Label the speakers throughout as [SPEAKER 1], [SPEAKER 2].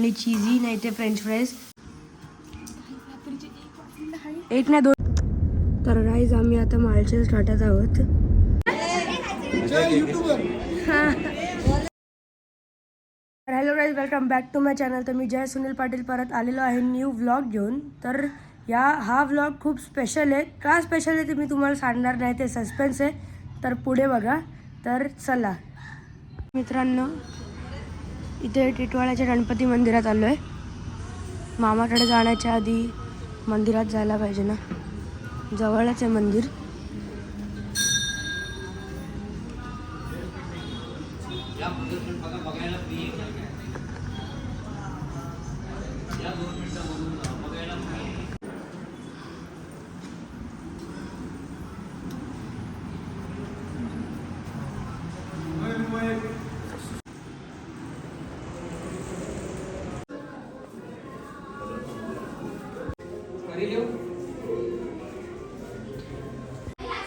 [SPEAKER 1] आणि चीजी नाही ते फ्रेंच फ्राईज. एक नाही दोन. तर गाईज आम्ही आता मालच्या स्टार्टत आहोत. Hello guys, welcome back to my channel. तर मी जय सुनील पाटील परत आलेलो आहे न्यू व्लॉग घेऊन. तर हा व्लॉग खूप स्पेशल आहे. का स्पेशल आहे ते मी तुम्हाला सांगणार नाही, ते सस्पेन्स आहे. तर पुढे बघा. तर चला मित्रांनो, इथे टिटवाळ्याच्या गणपती मंदिरात आलो आहे. मामाकडे जाण्याच्या आधी मंदिरात जायला पाहिजे ना, जवळच आहे मंदिर.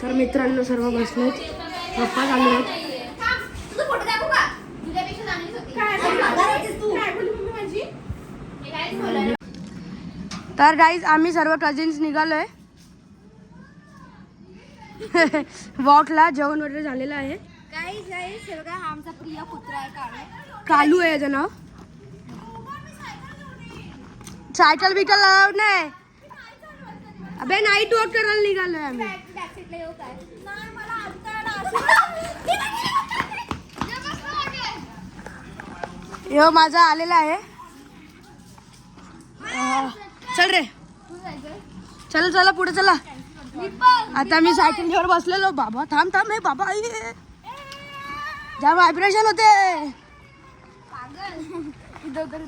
[SPEAKER 1] तर मित्रांनो सर्व बसलेत, पप्पा चालू आहेत. तर गाईज आम्ही सर्व कझिन्स निघालोय वॉकला. जेवण वगैरे झालेलं आहे.
[SPEAKER 2] आमचा प्रिय पुत्र आहे
[SPEAKER 1] कालू आहे याचं नाव. सायकल बिकल लावत नाही. अबे नाईट वॉक करायला निघालोय आम्ही. यो माझा आलेला आहे. चल रे, चल चला पुढे चला. आता मी सायकल घेऊन बसलेलो. बाबा थांब थांब, हे बाबा ज्या व्हायब्रेशन होते.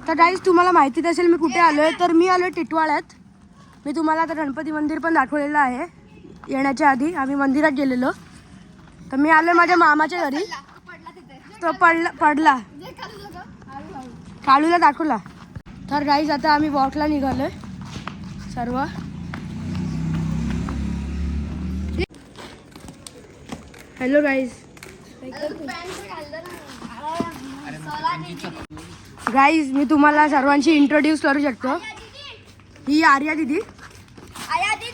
[SPEAKER 1] तर गाईज तुम्हाला माहितीच असेल मी कुठे आलोय. तर मी आलोय टिटवाळ्यात. मी तुम्हाला आता गणपती मंदिर पण दाखवलेलं आहे. येण्याच्या आधी आम्ही मंदिरात गेलेलो. तर मी आलोय माझ्या मामाच्या घरी. तो पडला कालूला दाखवला. तर गाईज आता आम्ही वॉकला निघालोय सर्व. Hello guys. गाईज मी तुम्हाला सर्वांची इंट्रोड्यूस करू शकतो. ही आर्या दीदी,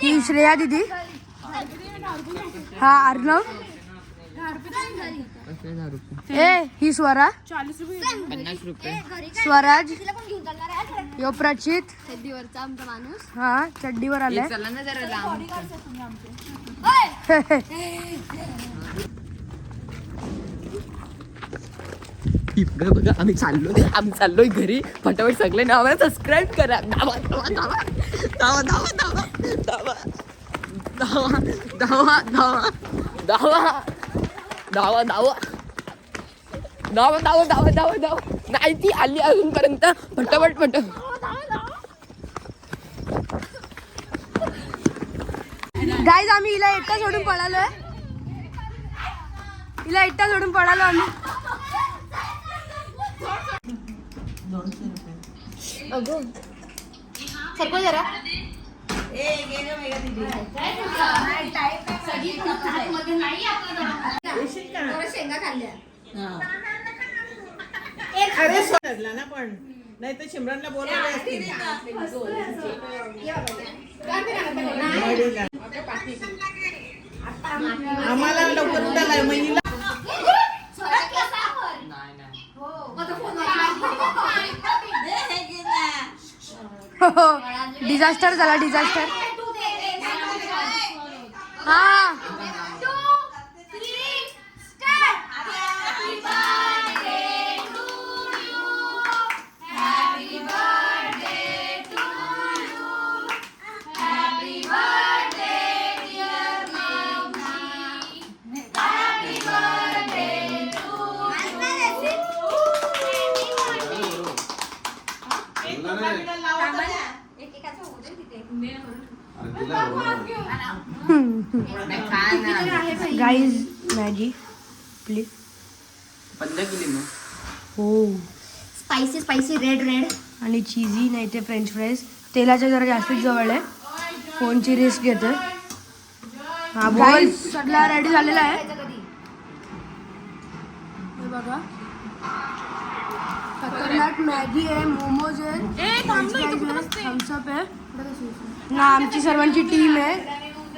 [SPEAKER 1] ही श्रेया दीदी, हा अर्णव, ही स्वरा, स्वराज, यो प्रचित, हा चड्डीवर आलाय.
[SPEAKER 3] इकडे बघा, आम्ही चाललोय घरी. फटाफट सगळे नाव सबस्क्राईब करा. धावा धावा धावा धावा धावा धावा धावा धावा धावा धावा धावा धावा धावा धावा धावा धावा धावा. नाही ती आली अजूनपर्यंत. फटाफट
[SPEAKER 1] गाईज आम्ही हिला एकटा सोडून पळालोय. आम्ही.
[SPEAKER 2] सरको जरा. शेंगा खाल्ल्या
[SPEAKER 4] अरे सोडला ना, पण नाही तर शिमरनला बोलायला असतील. आम्हाला लवकर उठायला महिला.
[SPEAKER 1] डिझास्टर झाला, डिझास्टर. हा गाईज मॅगी प्लीज.
[SPEAKER 3] 15 किलो
[SPEAKER 1] हो.
[SPEAKER 2] स्पायसी रेड
[SPEAKER 1] आणि चीजी नाही ते फ्रेंच फ्राईज. तेलाच्या जरा जास्तीत जवळ आहे. फोनची रिस्क घेतोय. हा बोल. सगळा रेडी झालेला आहे. हे बघा कर्नाट मॅगी आहे, मोमोज आहे, थम्सअप आहे ना. आमची सर्वांची टीम आहे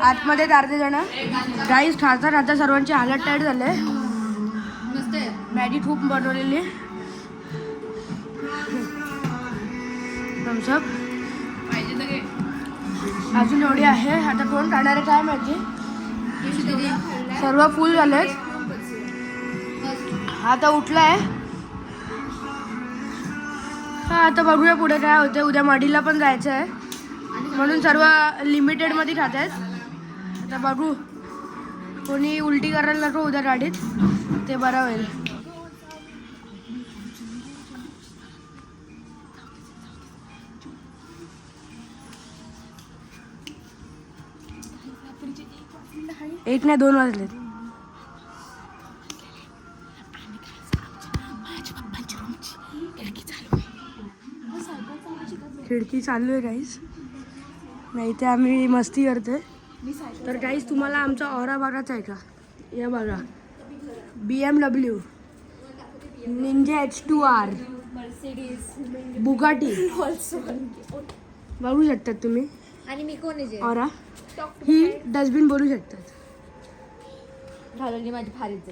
[SPEAKER 1] आतमध्ये अर्धे जण. गाईस खाता खाता सर्वांची हालत टाईट झाले. मॅगी खूप बनवलेली. थम्सअप अजून एवढी आहे. आता कोण खाणार आहे काय माहिती. सर्व फुल झालेत. आता उठलाय. हा आता बघूया पुढे काय होते. उद्या मडीला पण जायचं आहे म्हणून सर्व लिमिटेडमध्ये खात आहेत. आता बघू कोणी उलटी करायला नको उद्या गाडीत, ते बरं होईल. एक नाही 2 वाजलेत. खिडकी चालू आहे गाईस, नाही ते आम्ही मस्ती करतोय. तर गाईस तुम्हाला आमचा ऑरा बघायचा आहे का. या बघा BMW, निंजा H2R, बुगाटी बघू शकतात तुम्ही.
[SPEAKER 2] आणि मी कोण आहे
[SPEAKER 1] ऑरा ही डस्टबिन बोलू शकतात.
[SPEAKER 2] घालवली माझी फारीच.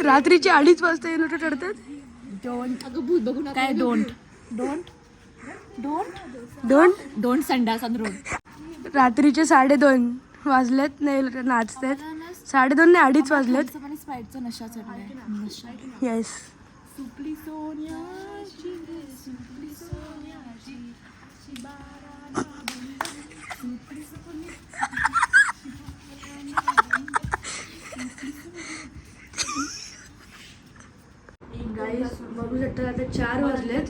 [SPEAKER 1] रात्रीचे 2:30 वाजता येणं ठरतात.
[SPEAKER 2] अगं भूत बघू नका. काय डोंट
[SPEAKER 1] डोंट
[SPEAKER 2] संडास रोड.
[SPEAKER 1] रात्रीचे 2:30 वाजलेत. नाही नाचतात. 2:30 नाही 2:30 वाजलेत.
[SPEAKER 2] स्प्राईटचा नशा चढलाय.
[SPEAKER 1] येस. गाईस बघू शकता आता 4 वाजलेत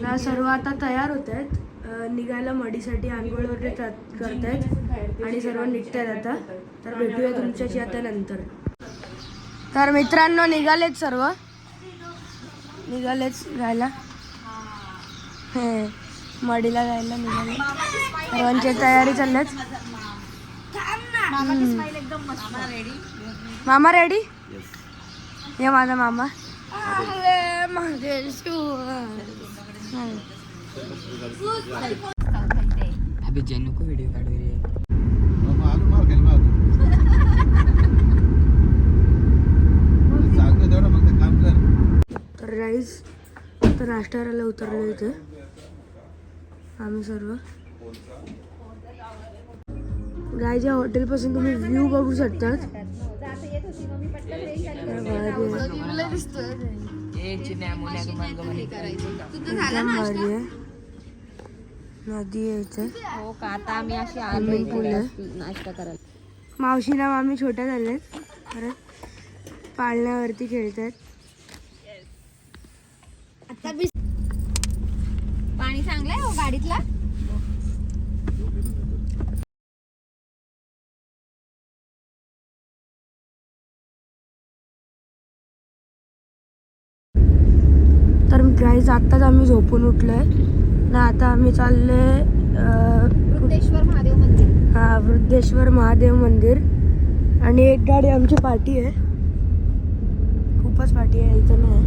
[SPEAKER 1] ना. सर्व आता तयार होत आहेत निघायला मडीसाठी. आंघोळ वगैरे करतायत आणि सर्व निघतायत आता. तर भेटूया तुमच्याशी आता नंतर. तर मित्रांनो निघालेत सर्व. जायला हे मडीला जायला निघाले. सर्वांची तयारी चालल्यात. मामा रेडी. ये माझा मामा.
[SPEAKER 3] अबे जेनू को व्हिडिओ काढू रे.
[SPEAKER 1] तर राईस तर नाश्त्याला उतरलो इथे आम्ही सर्व. गायच्या हॉटेलपासून तुम्ही व्ह्यू बघू शकतात. एकदम भारी आहे. नदी आहे इथे.
[SPEAKER 2] हो का. आता आम्ही अशी
[SPEAKER 1] स्विमिंग पूल आहे.
[SPEAKER 2] नाश्ता करायला.
[SPEAKER 1] मावशीना मामी छोट्या झाल्यात. परत पाळण्यावरती खेळतात.
[SPEAKER 2] आता पाणी चांगलंय हो गाडीतला.
[SPEAKER 1] तर गाईज आत्ताच आम्ही झोपून उठलोय ना. आता आम्ही चाललोय
[SPEAKER 2] वृद्धेश्वर महादेव मंदिर.
[SPEAKER 1] हा वृद्धेश्वर महादेव मंदिर. आणि एक गाडी आमची पार्टी आहे. खूपच पार्टी आहे इथं नाही.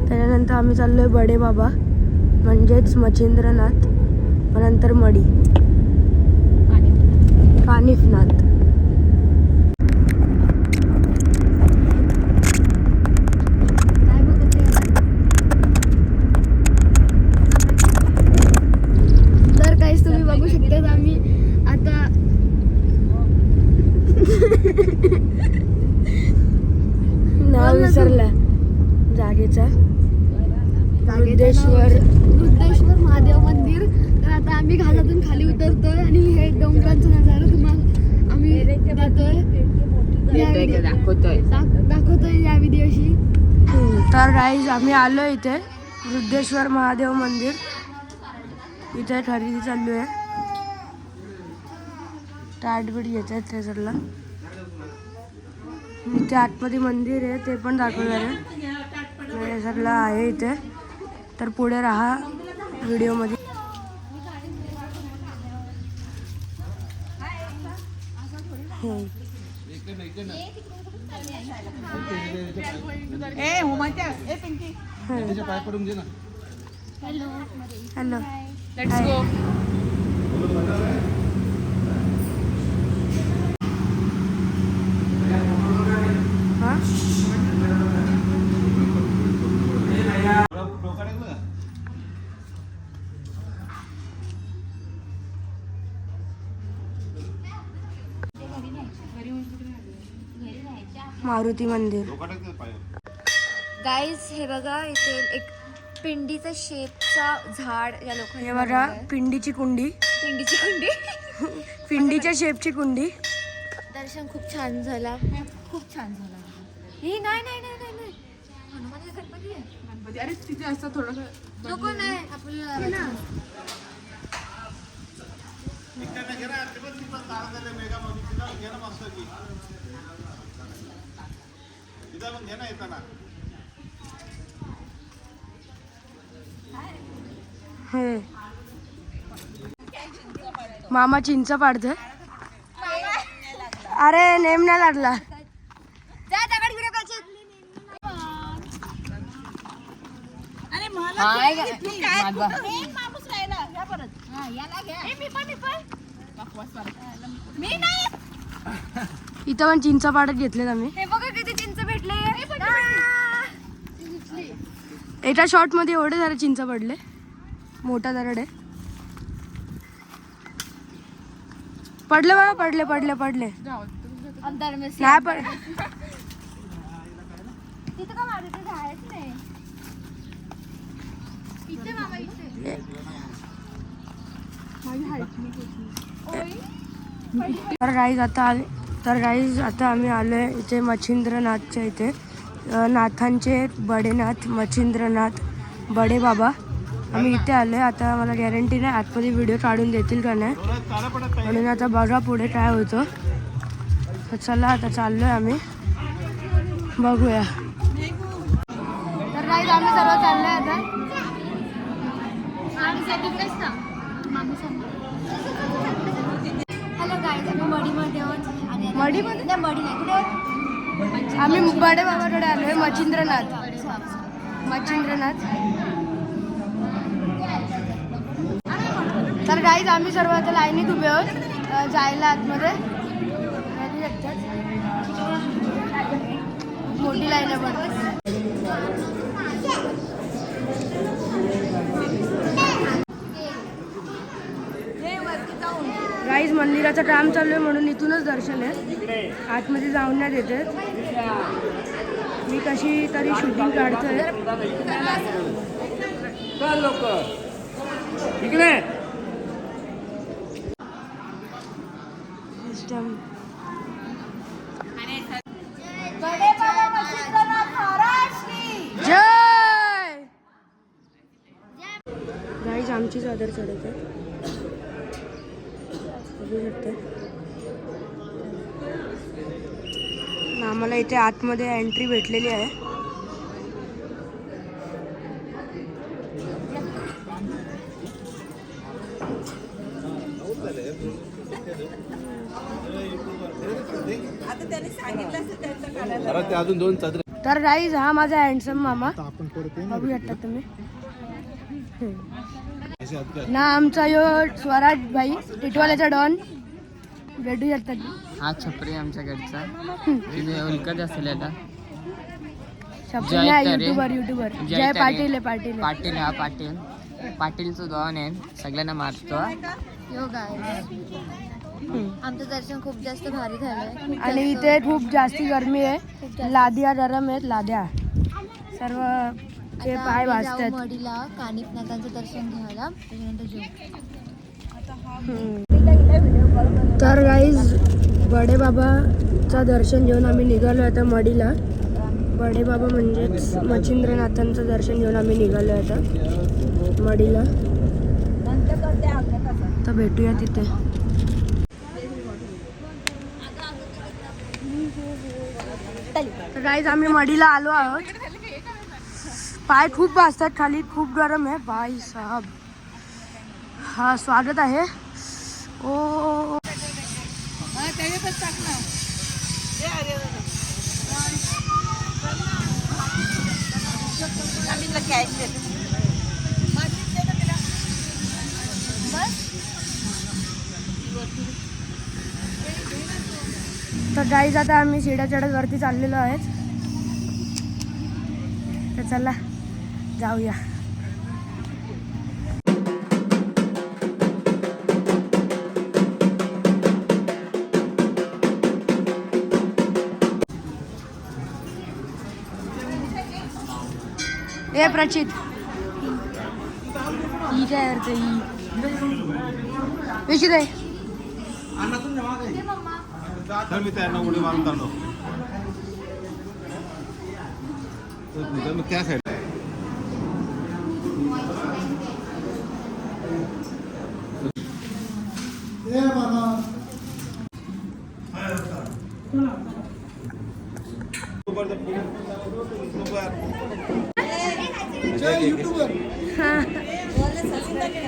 [SPEAKER 1] त्याच्यानंतर आम्ही चाललोय बडे बाबा म्हणजेच मच्छिंद्रनाथ. नंतर मडी कानिफनाथ. तर काहीच तुम्ही बघू शकता आम्ही आता नाव विसरला जागेचा. वृद्धेश्वर महादेव मंदिर. तर आता आम्ही घाटातून खाली उतरतोय आणि हे डोंगरांचा नजारा तुम्हाला आम्ही दाखवतोय या व्हिडिओशी. तर गाईज आम्ही आलो इथे वृद्धेश्वर महादेव मंदिर. इथे खरेदी चालू आहे. टाटबीट घेत आहेत त्या सरला. इथे आतमध्ये मंदिर आहे ते पण दाखवणार आहे. सरला आहे इथे. तर पुढे राहा व्हिडिओमध्ये.
[SPEAKER 4] ए हुमाच्या ए पिंकी
[SPEAKER 1] हॅलो
[SPEAKER 3] लेट्स गो.
[SPEAKER 1] हा मारुती मंदिर.
[SPEAKER 2] गाईज हे बघा इथे एक पिंडीचा शेपचा झाड या लोकांनी
[SPEAKER 1] हे बघा पिंडीची कुंडी,
[SPEAKER 2] पिंडीची कुंडी.
[SPEAKER 1] पिंडीच्या शेपची कुंडी.
[SPEAKER 2] दर्शन खूप छान झाला, खूप छान झाला. हे नाही नाही नाही नाही नाही हनुमानाचा गणपती आहे.
[SPEAKER 3] अरे तिथे असं थोडंसं
[SPEAKER 2] नको नाही आपल्याला
[SPEAKER 1] हे मामा चिंच पाडतोय. अरे नेम नाही लागला.
[SPEAKER 2] जा दगड गिरे पाहिजे.
[SPEAKER 3] हाय माझा
[SPEAKER 1] इथं पण चिंच पाडत घेतलेत आम्ही.
[SPEAKER 2] हे बघा किती चिंच भेटले.
[SPEAKER 1] एका शॉर्ट मध्ये एवढे सारे चिंच पडले. मोठा दरड आहे. पडले बघा, पडले पडले पडले
[SPEAKER 2] अंदर में
[SPEAKER 1] नाही पड.
[SPEAKER 2] तिथं का मागे ते झाडच नाही. इथे मामा इथे.
[SPEAKER 1] तर गाईज आता आम्ही आलोय इथे मच्छिंद्रनाथच्या इथे. नाथांचे बडेनाथ मच्छिंद्रनाथ बडे बाबा. आम्ही इथे आलोय. आता मला गॅरंटी नाही आतमध्ये व्हिडिओ काढून देतील का नाही, म्हणून आता बघा पुढे काय होतं. तर चला आता चाललोय आम्ही, बघूया. तर गाईज आम्ही सर्व चाललोय आता.
[SPEAKER 2] हॅलो गाईज आम्ही मडीमध्ये आहोत. आणि
[SPEAKER 1] मडीमध्ये?
[SPEAKER 2] नाही मडी नाही कुठे
[SPEAKER 1] आम्ही बडे बाबाकडे आलोय. मच्छिंद्रनाथ मच्छिंद्रनाथ. तर गाईज आम्ही सर्व आता लाईनीत उभे आहोत जायला आतमध्ये. मोठी लाईन आहे पण. गाईज मंदिराचं काम चालू आहे म्हणून इथूनच दर्शन आहे, आतमध्ये जाऊन नाही देते. मी कशी तरी शूटिंग काढतोय. जय. गाईज आमची चादर चढत आहे. आम्हाला इथे आतमध्ये एंट्री भेटलेली आहे. तर गाईज हा माझा हँडसम मामा, बघू शकता तुम्ही ना. आमचा यो स्वराज भाई टिटवाल्याचा डॉन भेटू शकतात.
[SPEAKER 3] हा छपरी आमच्या घरचा. तिथे उलकत असेल आता.
[SPEAKER 1] शब्द नाही, युट्यूबर जय पाटील आहे.
[SPEAKER 3] पाटील हा पाटील. पाटीलचं डॉन आहे, सगळ्यांना मारतो.
[SPEAKER 2] यो गाईज आमचं दर्शन खूप जास्त भारी झालंय.
[SPEAKER 1] आणि इथे खूप जास्ती गरमी आहे. लाद्या गरम आहेत लाद्या. सर्व चे पाय भाजतात.
[SPEAKER 2] मडीला कानिफनाथांचं दर्शन घ्यायला त्याच्यानंतर जेवू.
[SPEAKER 1] तर गाईज बडे बाबाचं दर्शन घेऊन आम्ही निघालो आता मडीला. बडे बाबा म्हणजेच मच्छिंद्रनाथांचं दर्शन घेऊन आम्ही निघालो आता मडीला. तर भेटूया तिथे. तर गाईज आम्ही मडीला आलो आहोत. पाय खूप भाजतात खाली, खूप गरम आहे भाई साहब. हा स्वागत आहे. ओ
[SPEAKER 2] कॅश देते
[SPEAKER 1] तर गाईज आता आम्ही शिड्या चढत वरती चाललेलो आहेत. तर चला जाऊया. ए प्रचित ही काय अर्थ ही विषय आहे.
[SPEAKER 5] मी त्यांना उडी मारून चाललो मी त्या साईड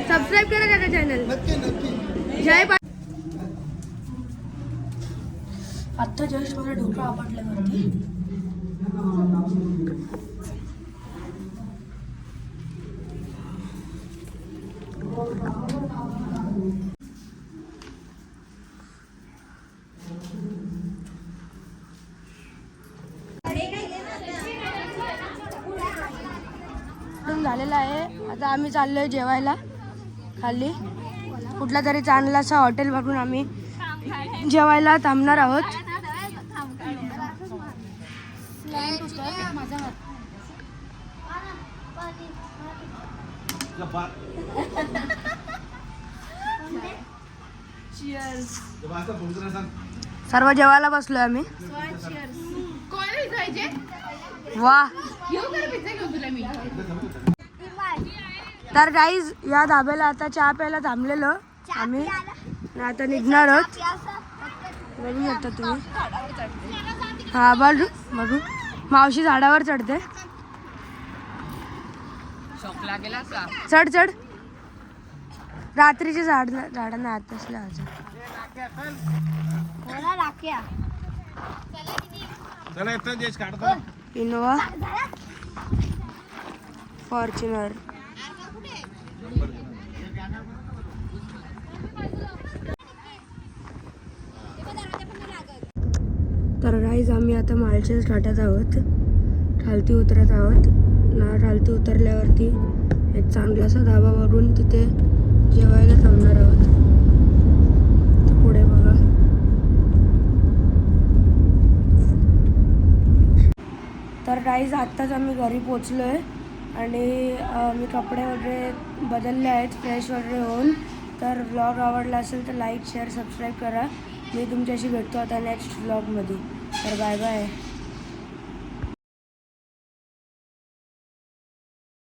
[SPEAKER 1] सबस्क्राईब करा त्याचा चॅनल. जय पा आत्ता जस्ट मला डोकं आपटल्यावरती झालेला आहे. आता आम्ही चाललोय जेवायला खाली. कुठला तरी चांगलासा हॉटेल बघून आम्ही जेवायला थांबणार आहोत. सर्व जेवायला बसलोय आम्ही. वा. तर गाईज या धाब्याला आता चहा प्यायला थांबलेलो आम्ही. आता निघणार आहोत. बघू शकता तुम्ही. हा बघू बघू मावशी झाडावर चढते. चढ चढ. रात्रीचे झाडांना आत असल्या इनोवा फॉर्च्युनर. तर गाईज आम्ही आता मालच्या घाटात आहोत. खालती उतरत आहोत. खालती उतरल्यावरती एक चांगलासा धाबा बघून तिथे जेवायला थांबणार आहोत. पुढे बघा. तर गाईज आत्ताच आम्ही घरी पोचलो आहे आणि मी कपडे वगैरे बदलले आहेत फ्रेश वगैरे होऊन. तर व्लॉग आवडला असेल तर लाईक शेअर सबस्क्राईब करा. मी तुमच्याशी भेटतो आता नेक्स्ट व्लॉगमध्ये. तर बाय बाय.